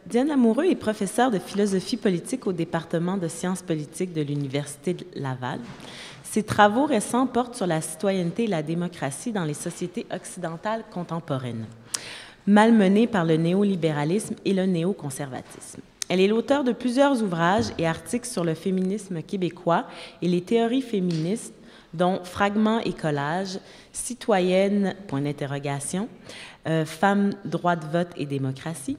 Diane Lamoureux est professeure de philosophie politique au département de sciences politiques de l'Université de Laval. Ses travaux récents portent sur la citoyenneté et la démocratie dans les sociétés occidentales contemporaines, malmenées par le néolibéralisme et le néoconservatisme. Elle est l'auteure de plusieurs ouvrages et articles sur le féminisme québécois et les théories féministes, dont Fragments et collages, Citoyennes, point d'interrogation, Femmes, droit de vote et démocratie,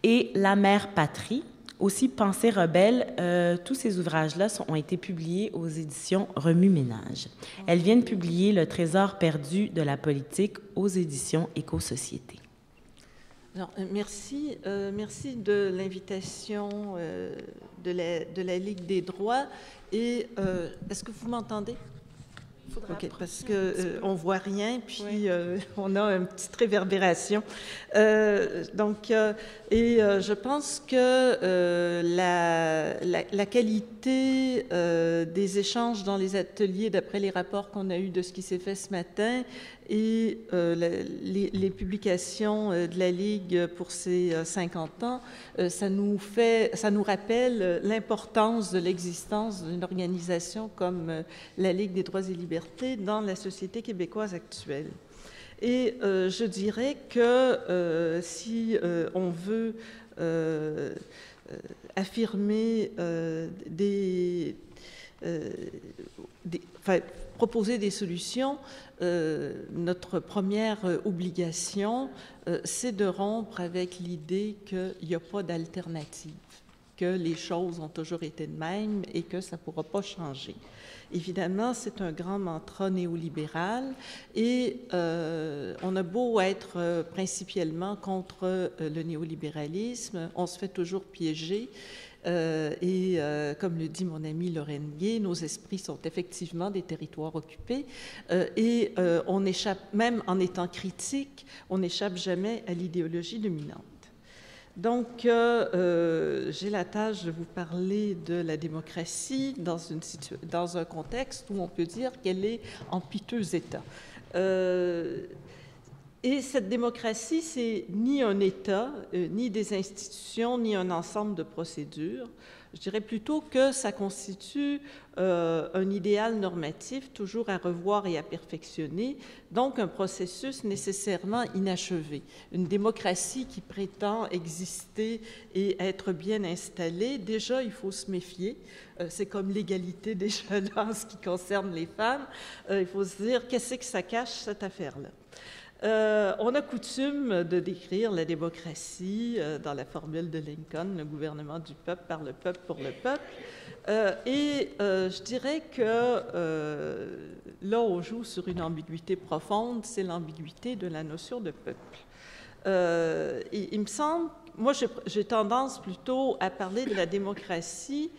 et La mère patrie, aussi Pensée rebelle. Tous ces ouvrages-là ont été publiés aux éditions Remue-Ménage. Elle vient de publier Le trésor perdu de la politique aux éditions Éco-Société. Alors, merci de l'invitation de la Ligue des droits. Et est-ce que vous m'entendez? OK, parce qu'on ne voit rien, puis oui. On a une petite réverbération. Je pense que la qualité des échanges dans les ateliers, d'après les rapports qu'on a eus de ce qui s'est fait ce matin, et les publications de la Ligue pour ces 50 ans, ça nous rappelle l'importance de l'existence d'une organisation comme la Ligue des droits et libertés dans la société québécoise actuelle. Et je dirais que si on veut affirmer proposer des solutions, notre première obligation, c'est de rompre avec l'idée qu'il n'y a pas d'alternative, que les choses ont toujours été de même et que ça ne pourra pas changer. Évidemment, c'est un grand mantra néolibéral et on a beau être principalement contre le néolibéralisme, on se fait toujours piéger. Comme le dit mon ami Lorraine Gay, nos esprits sont effectivement des territoires occupés on échappe, même en étant critique, on n'échappe jamais à l'idéologie dominante. Donc, j'ai la tâche de vous parler de la démocratie dans un contexte où on peut dire qu'elle est en piteux état. Et cette démocratie, c'est ni un État, ni des institutions, ni un ensemble de procédures. Je dirais plutôt que ça constitue un idéal normatif toujours à revoir et à perfectionner, donc un processus nécessairement inachevé. Une démocratie qui prétend exister et être bien installée, déjà, il faut se méfier. C'est comme l'égalité déjà en ce qui concerne les femmes. Il faut se dire, qu'est-ce que ça cache, cette affaire-là? On a coutume de décrire la démocratie dans la formule de Lincoln, le gouvernement du peuple par le peuple pour le peuple. Je dirais que là, on joue sur une ambiguïté profonde, c'est l'ambiguïté de la notion de peuple. Il me semble, moi j'ai tendance plutôt à parler de la démocratie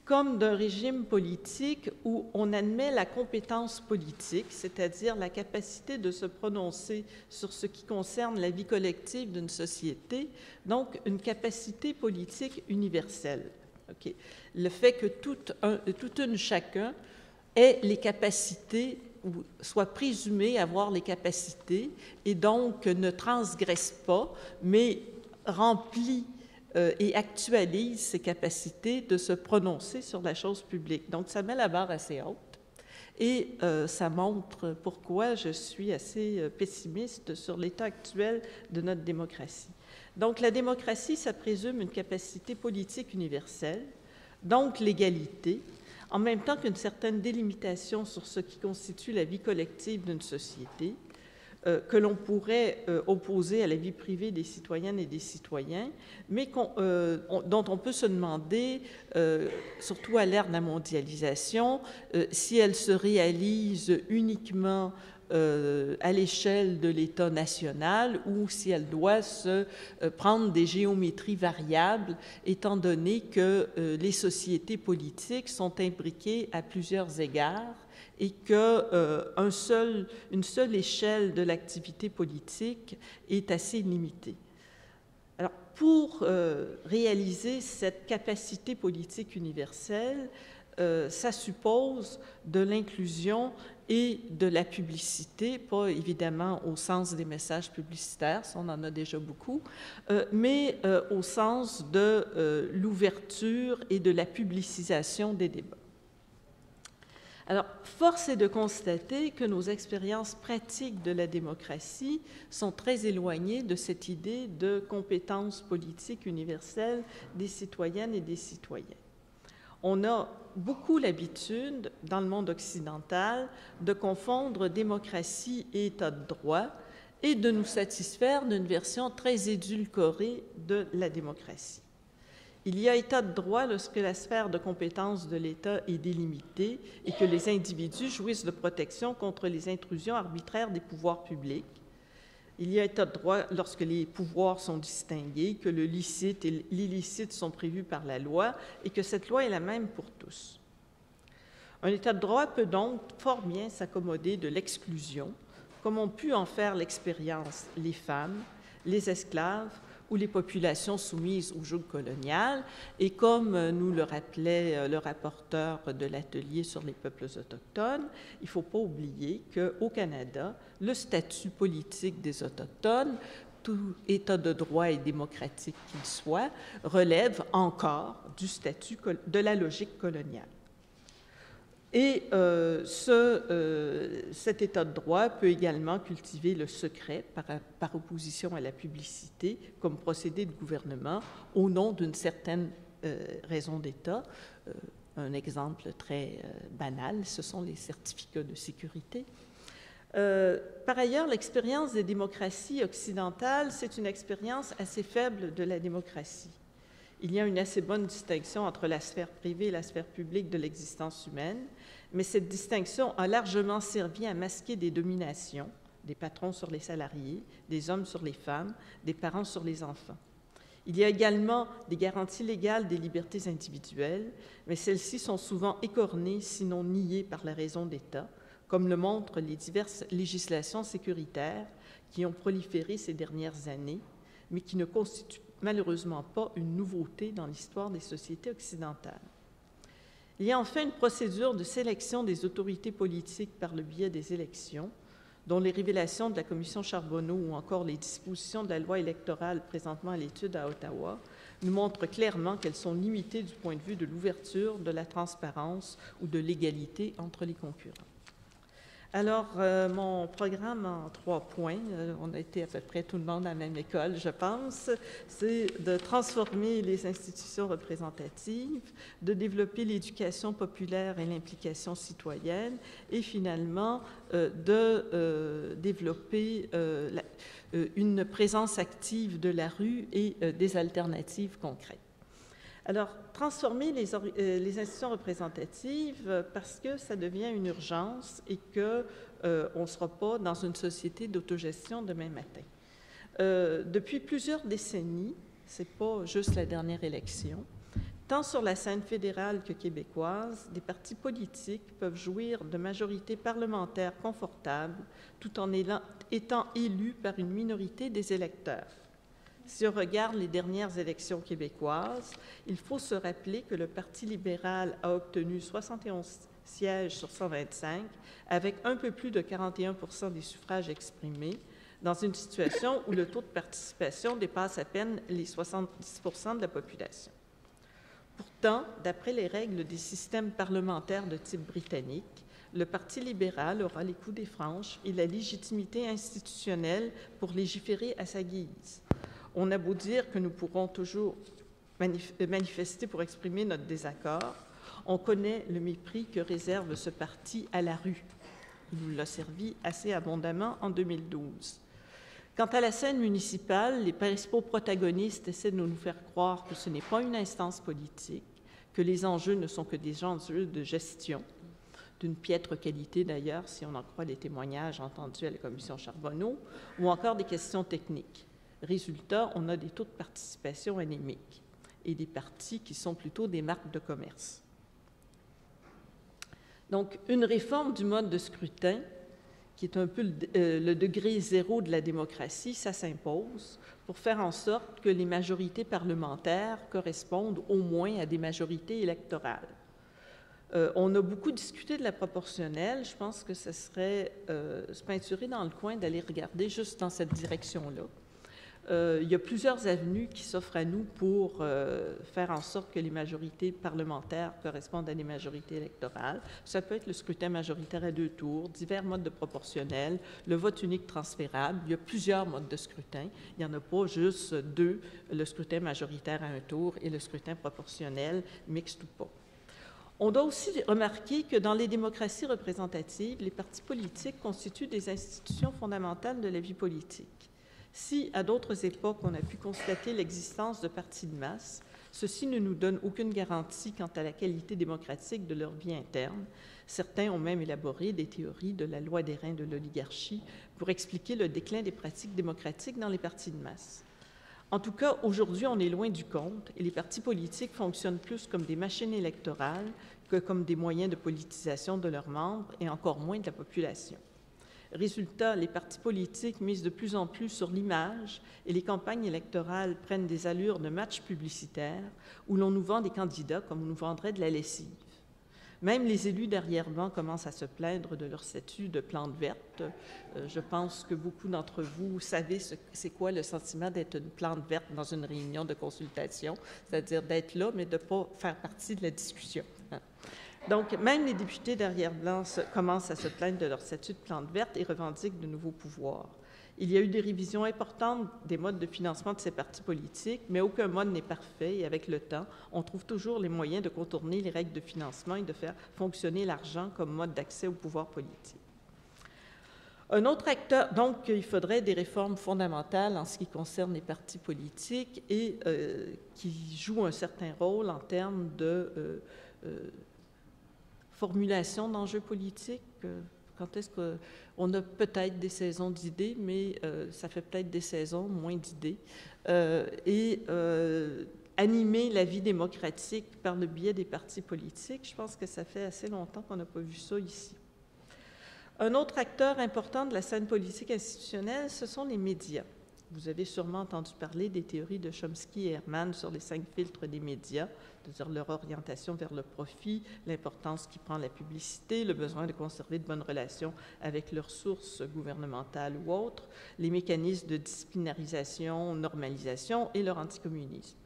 comme d'un régime politique où on admet la compétence politique, c'est-à-dire la capacité de se prononcer sur ce qui concerne la vie collective d'une société, donc une capacité politique universelle. Okay. Le fait que tout chacun ait les capacités, ou soit présumé avoir les capacités, et donc ne transgresse pas, mais remplit et actualise ses capacités de se prononcer sur la chose publique. Donc, ça met la barre assez haute et ça montre pourquoi je suis assez pessimiste sur l'état actuel de notre démocratie. Donc, la démocratie, ça présume une capacité politique universelle, donc l'égalité, en même temps qu'une certaine délimitation sur ce qui constitue la vie collective d'une société, que l'on pourrait opposer à la vie privée des citoyennes et des citoyens, mais dont on peut se demander, surtout à l'ère de la mondialisation, si elle se réalise uniquement à l'échelle de l'État national ou si elle doit se prendre des géométries variables, étant donné que les sociétés politiques sont imbriquées à plusieurs égards et qu'une seule échelle de l'activité politique est assez limitée. Alors, pour réaliser cette capacité politique universelle, ça suppose de l'inclusion et de la publicité, pas évidemment au sens des messages publicitaires, ça on en a déjà beaucoup, mais au sens de l'ouverture et de la publicisation des débats. Alors, force est de constater que nos expériences pratiques de la démocratie sont très éloignées de cette idée de compétence politique universelle des citoyennes et des citoyens. On a beaucoup l'habitude, dans le monde occidental, de confondre démocratie et état de droit et de nous satisfaire d'une version très édulcorée de la démocratie. Il y a état de droit lorsque la sphère de compétence de l'État est délimitée et que les individus jouissent de protection contre les intrusions arbitraires des pouvoirs publics. Il y a état de droit lorsque les pouvoirs sont distingués, que le licite et l'illicite sont prévus par la loi et que cette loi est la même pour tous. Un état de droit peut donc fort bien s'accommoder de l'exclusion, comme ont pu en faire l'expérience les femmes, les esclaves ou les populations soumises au joug colonial, et comme nous le rappelait le rapporteur de l'atelier sur les peuples autochtones, il ne faut pas oublier qu'au Canada, le statut politique des Autochtones, tout État de droit et démocratique qu'il soit, relève encore du statut de la logique coloniale. Et cet état de droit peut également cultiver le secret par opposition à la publicité comme procédé de gouvernement au nom d'une certaine raison d'État. Un exemple très banal, ce sont les certificats de sécurité. Par ailleurs, l'expérience des démocraties occidentales, c'est une expérience assez faible de la démocratie. Il y a une assez bonne distinction entre la sphère privée et la sphère publique de l'existence humaine, mais cette distinction a largement servi à masquer des dominations, des patrons sur les salariés, des hommes sur les femmes, des parents sur les enfants. Il y a également des garanties légales des libertés individuelles, mais celles-ci sont souvent écornées, sinon niées par la raison d'État, comme le montrent les diverses législations sécuritaires qui ont proliféré ces dernières années, mais qui ne constituent malheureusement pas une nouveauté dans l'histoire des sociétés occidentales. Il y a enfin une procédure de sélection des autorités politiques par le biais des élections, dont les révélations de la Commission Charbonneau ou encore les dispositions de la loi électorale présentement à l'étude à Ottawa nous montrent clairement qu'elles sont limitées du point de vue de l'ouverture, de la transparence ou de l'égalité entre les concurrents. Alors, mon programme en 3 points, on a été à peu près tout le monde à la même école, je pense, c'est de transformer les institutions représentatives, de développer l'éducation populaire et l'implication citoyenne, et finalement de développer une présence active de la rue et des alternatives concrètes. Alors, transformer les institutions représentatives parce que ça devient une urgence et qu'on ne sera pas dans une société d'autogestion demain matin. Depuis plusieurs décennies, ce n'est pas juste la dernière élection, tant sur la scène fédérale que québécoise, des partis politiques peuvent jouir de majorités parlementaires confortables tout en étant élus par une minorité des électeurs. Si on regarde les dernières élections québécoises, il faut se rappeler que le Parti libéral a obtenu 71 sièges sur 125, avec un peu plus de 41 % des suffrages exprimés, dans une situation où le taux de participation dépasse à peine les 70 % de la population. Pourtant, d'après les règles des systèmes parlementaires de type britannique, le Parti libéral aura les coups des franches et la légitimité institutionnelle pour légiférer à sa guise. On a beau dire que nous pourrons toujours manifester pour exprimer notre désaccord, on connaît le mépris que réserve ce parti à la rue. Il nous l'a servi assez abondamment en 2012. Quant à la scène municipale, les principaux protagonistes essaient de nous faire croire que ce n'est pas une instance politique, que les enjeux ne sont que des enjeux de gestion, d'une piètre qualité d'ailleurs, si on en croit les témoignages entendus à la Commission Charbonneau, ou encore des questions techniques. Résultat, on a des taux de participation anémiques et des partis qui sont plutôt des marques de commerce. Donc, une réforme du mode de scrutin, qui est un peu le degré zéro de la démocratie, ça s'impose pour faire en sorte que les majorités parlementaires correspondent au moins à des majorités électorales. On a beaucoup discuté de la proportionnelle. Je pense que ce serait se peinturer dans le coin d'aller regarder juste dans cette direction-là. Il y a plusieurs avenues qui s'offrent à nous pour faire en sorte que les majorités parlementaires correspondent à des majorités électorales. Ça peut être le scrutin majoritaire à 2 tours, divers modes de proportionnel, le vote unique transférable. Il y a plusieurs modes de scrutin. Il n'y en a pas juste 2, le scrutin majoritaire à 1 tour et le scrutin proportionnel, mixte ou pas. On doit aussi remarquer que dans les démocraties représentatives, les partis politiques constituent des institutions fondamentales de la vie politique. Si, à d'autres époques, on a pu constater l'existence de partis de masse, ceci ne nous donne aucune garantie quant à la qualité démocratique de leur vie interne. Certains ont même élaboré des théories de la loi des reins de l'oligarchie pour expliquer le déclin des pratiques démocratiques dans les partis de masse. En tout cas, aujourd'hui, on est loin du compte et les partis politiques fonctionnent plus comme des machines électorales que comme des moyens de politisation de leurs membres et encore moins de la population. Résultat, les partis politiques misent de plus en plus sur l'image et les campagnes électorales prennent des allures de match publicitaire où l'on nous vend des candidats comme on nous vendrait de la lessive. Même les élus d'arrière-ban commencent à se plaindre de leur statut de plante verte. Je pense que beaucoup d'entre vous savez c'est quoi le sentiment d'être une plante verte dans une réunion de consultation, c'est-à-dire d'être là, mais de ne pas faire partie de la discussion. Donc, même les députés d'arrière-ban commencent à se plaindre de leur statut de plante verte et revendiquent de nouveaux pouvoirs. Il y a eu des révisions importantes des modes de financement de ces partis politiques, mais aucun mode n'est parfait et avec le temps, on trouve toujours les moyens de contourner les règles de financement et de faire fonctionner l'argent comme mode d'accès au pouvoir politique. Un autre acteur, donc, il faudrait des réformes fondamentales en ce qui concerne les partis politiques et qui jouent un certain rôle en termes de formulation d'enjeux politiques. Quand est-ce qu'on a peut-être des saisons d'idées, mais ça fait peut-être des saisons, moins d'idées, animer la vie démocratique par le biais des partis politiques, je pense que ça fait assez longtemps qu'on n'a pas vu ça ici. Un autre acteur important de la scène politique institutionnelle, ce sont les médias. Vous avez sûrement entendu parler des théories de Chomsky et Herman sur les 5 filtres des médias, c'est-à-dire leur orientation vers le profit, l'importance qui prend la publicité, le besoin de conserver de bonnes relations avec leurs sources gouvernementales ou autres, les mécanismes de disciplinarisation, normalisation et leur anticommunisme.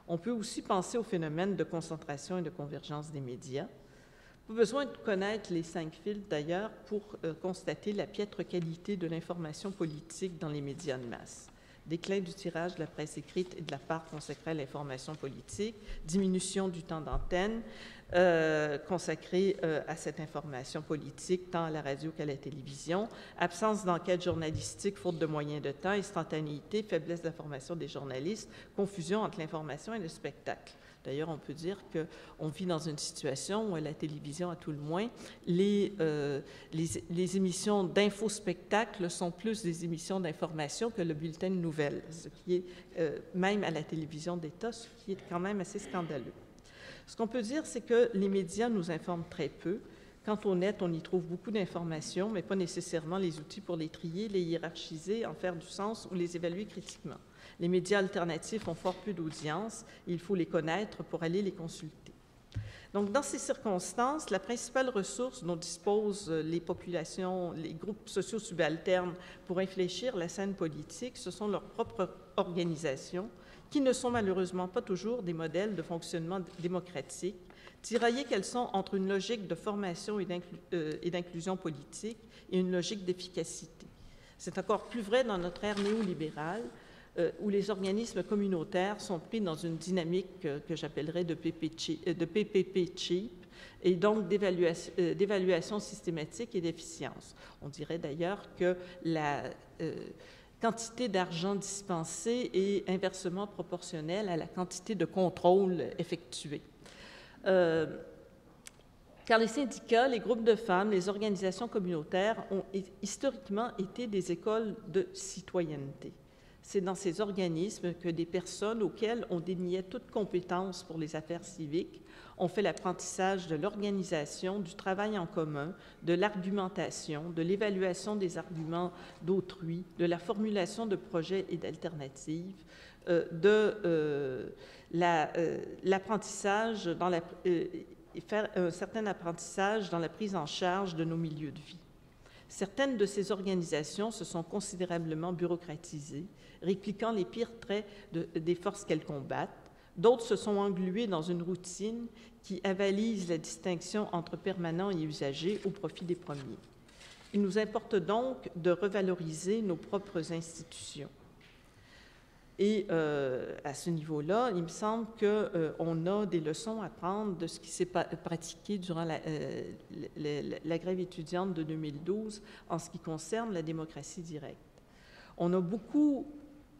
On peut aussi penser au phénomène de concentration et de convergence des médias. Pas besoin de connaître les 5 filtres d'ailleurs pour constater la piètre qualité de l'information politique dans les médias de masse. Déclin du tirage de la presse écrite et de la part consacrée à l'information politique, diminution du temps d'antenne consacré à cette information politique, tant à la radio qu'à la télévision, absence d'enquête journalistique, faute de moyens de temps, instantanéité, faiblesse de la formation des journalistes, confusion entre l'information et le spectacle. D'ailleurs, on peut dire qu'on vit dans une situation où, à la télévision, à tout le moins, les émissions d'infospectacle sont plus des émissions d'information que le bulletin de nouvelles, ce qui est, même à la télévision d'État, ce qui est quand même assez scandaleux. Ce qu'on peut dire, c'est que les médias nous informent très peu. Quant au net, on y trouve beaucoup d'informations, mais pas nécessairement les outils pour les trier, les hiérarchiser, en faire du sens ou les évaluer critiquement. Les médias alternatifs ont fort peu d'audience, il faut les connaître pour aller les consulter. Donc, dans ces circonstances, la principale ressource dont disposent les populations, les groupes sociaux subalternes pour infléchir la scène politique, ce sont leurs propres organisations, qui ne sont malheureusement pas toujours des modèles de fonctionnement démocratique, tiraillées qu'elles sont entre une logique de formation et d'inclusion politique et une logique d'efficacité. C'est encore plus vrai dans notre ère néolibérale, où les organismes communautaires sont pris dans une dynamique que j'appellerais de PPP cheap, et donc d'évaluation systématique et d'efficience. On dirait d'ailleurs que la quantité d'argent dispensé est inversement proportionnelle à la quantité de contrôle effectué. Car les syndicats, les groupes de femmes, les organisations communautaires ont historiquement été des écoles de citoyenneté. C'est dans ces organismes que des personnes auxquelles on déniait toute compétence pour les affaires civiques ont fait l'apprentissage de l'organisation, du travail en commun, de l'argumentation, de l'évaluation des arguments d'autrui, de la formulation de projets et d'alternatives, l'apprentissage faire un certain apprentissage dans la prise en charge de nos milieux de vie. Certaines de ces organisations se sont considérablement bureaucratisées, répliquant les pires traits des forces qu'elles combattent. D'autres se sont engluées dans une routine qui avalise la distinction entre permanents et usagers au profit des premiers. Il nous importe donc de revaloriser nos propres institutions. Et à ce niveau-là, il me semble qu'on a des leçons à prendre de ce qui s'est pratiqué durant la grève étudiante de 2012 en ce qui concerne la démocratie directe. On a beaucoup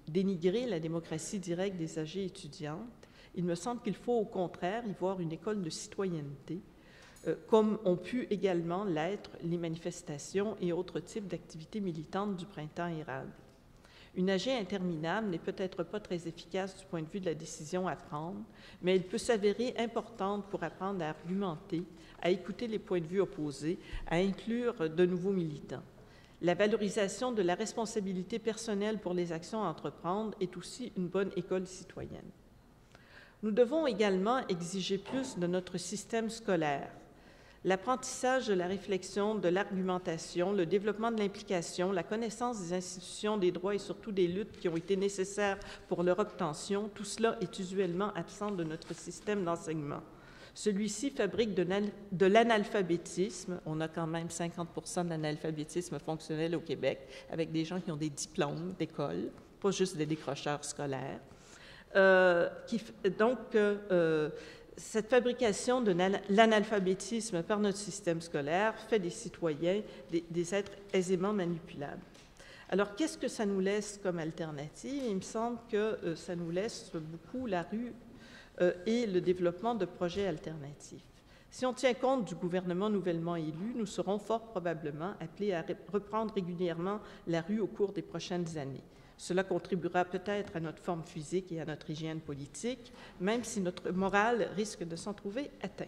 dénigré la démocratie directe des AG étudiantes. Il me semble qu'il faut au contraire y voir une école de citoyenneté, comme ont pu également l'être les manifestations et autres types d'activités militantes du printemps érable. Une AG interminable n'est peut-être pas très efficace du point de vue de la décision à prendre, mais elle peut s'avérer importante pour apprendre à argumenter, à écouter les points de vue opposés, à inclure de nouveaux militants. La valorisation de la responsabilité personnelle pour les actions à entreprendre est aussi une bonne école citoyenne. Nous devons également exiger plus de notre système scolaire. L'apprentissage de la réflexion, de l'argumentation, le développement de l'implication, la connaissance des institutions, des droits et surtout des luttes qui ont été nécessaires pour leur obtention, tout cela est usuellement absent de notre système d'enseignement. Celui-ci fabrique de l'analphabétisme. On a quand même 50% d'analphabétisme fonctionnel au Québec, avec des gens qui ont des diplômes d'école, pas juste des décrocheurs scolaires. Cette fabrication de l'analphabétisme par notre système scolaire fait des citoyens des êtres aisément manipulables. Alors, qu'est-ce que ça nous laisse comme alternative? Il me semble que ça nous laisse beaucoup la rue et le développement de projets alternatifs. Si on tient compte du gouvernement nouvellement élu, nous serons fort probablement appelés à reprendre régulièrement la rue au cours des prochaines années. Cela contribuera peut-être à notre forme physique et à notre hygiène politique, même si notre morale risque de s'en trouver atteinte.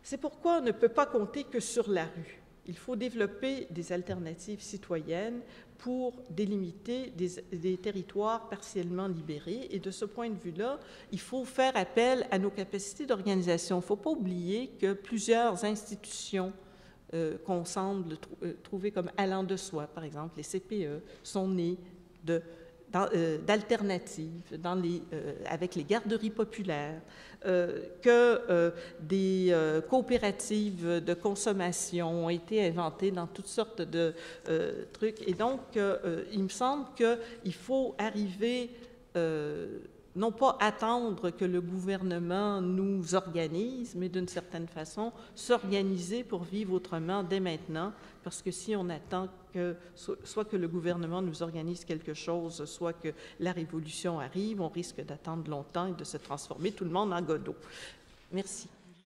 C'est pourquoi on ne peut pas compter que sur la rue. Il faut développer des alternatives citoyennes pour délimiter des territoires partiellement libérés. Et de ce point de vue-là, il faut faire appel à nos capacités d'organisation. Il ne faut pas oublier que plusieurs institutions qu'on semble trouver comme allant de soi, par exemple les CPE, sont nées d'alternatives avec les garderies populaires, que des coopératives de consommation ont été inventées dans toutes sortes de trucs. Et donc, il me semble qu'il faut arriver, non pas attendre que le gouvernement nous organise, mais d'une certaine façon, s'organiser pour vivre autrement dès maintenant, parce que si on attend que soit que le gouvernement nous organise quelque chose, soit que la révolution arrive, on risque d'attendre longtemps et de se transformer tout le monde en Godot. Merci.